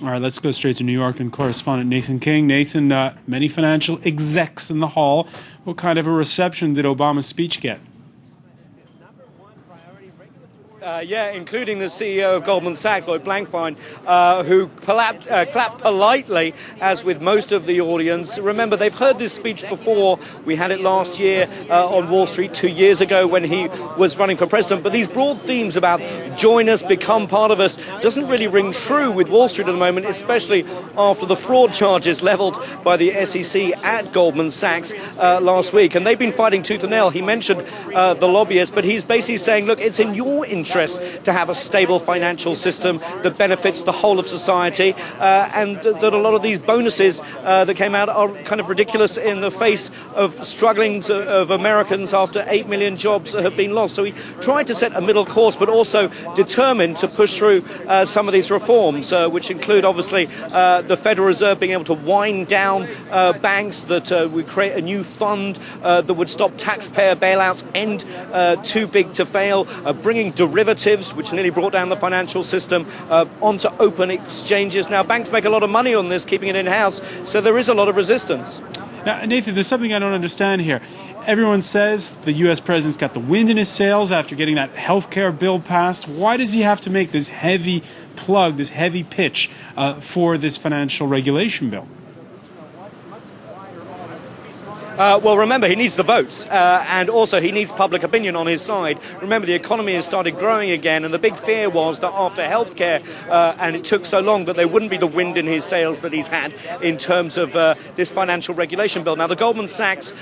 All right, let's go straight to New York and correspondent Nathan King. Nathan, many financial execs in the hall. What kind of a reception did Obama's speech get? Yeah, including the CEO of Goldman Sachs, Lloyd Blankfein, who clapped politely, as with most of the audience. Remember, they've heard this speech before. We had it last year on Wall Street 2 years ago when he was running for president. But these broad themes about join us, become part of us, doesn't really ring true with Wall Street at the moment, especially after the fraud charges leveled by the SEC at Goldman Sachs last week. And they've been fighting tooth and nail. He mentioned the lobbyists, but he's basically saying, look, it's in your interest to have a stable financial system that benefits the whole of society, and that a lot of these bonuses that came out are kind of ridiculous in the face of strugglings of Americans after 8 million jobs have been lost. So he tried to set a middle course, but also determined to push through some of these reforms, which include obviously the Federal Reserve being able to wind down banks, that would create a new fund that would stop taxpayer bailouts, end too big to fail, bringing derivatives, which nearly brought down the financial system, onto open exchanges. Now, banks make a lot of money on this, keeping it in-house, so there is a lot of resistance. Now, Nathan, there's something I don't understand here. Everyone says the U.S. president's got the wind in his sails after getting that health care bill passed. Why does he have to make this heavy plug, this heavy pitch for this financial regulation bill? Well, remember, he needs the votes, and also he needs public opinion on his side. Remember, the economy has started growing again, and the big fear was that after healthcare, and it took so long, that there wouldn't be the wind in his sails that he's had in terms of this financial regulation bill. Now, the Goldman Sachs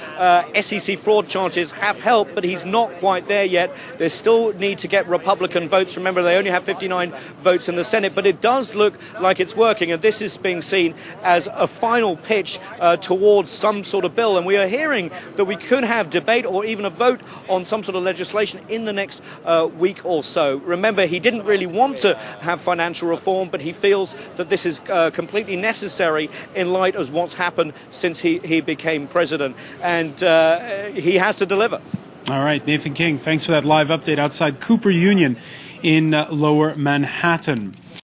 SEC fraud charges have helped, but he's not quite there yet. They still need to get Republican votes. Remember, they only have 59 votes in the Senate, but it does look like it's working, and this is being seen as a final pitch towards some sort of bill, and we are hearing that we could have debate or even a vote on some sort of legislation in the next week or so. Remember, he didn't really want to have financial reform, but he feels that this is completely necessary in light of what's happened since he became president, and he has to deliver. All right, Nathan King, thanks for that live update outside Cooper Union in Lower Manhattan.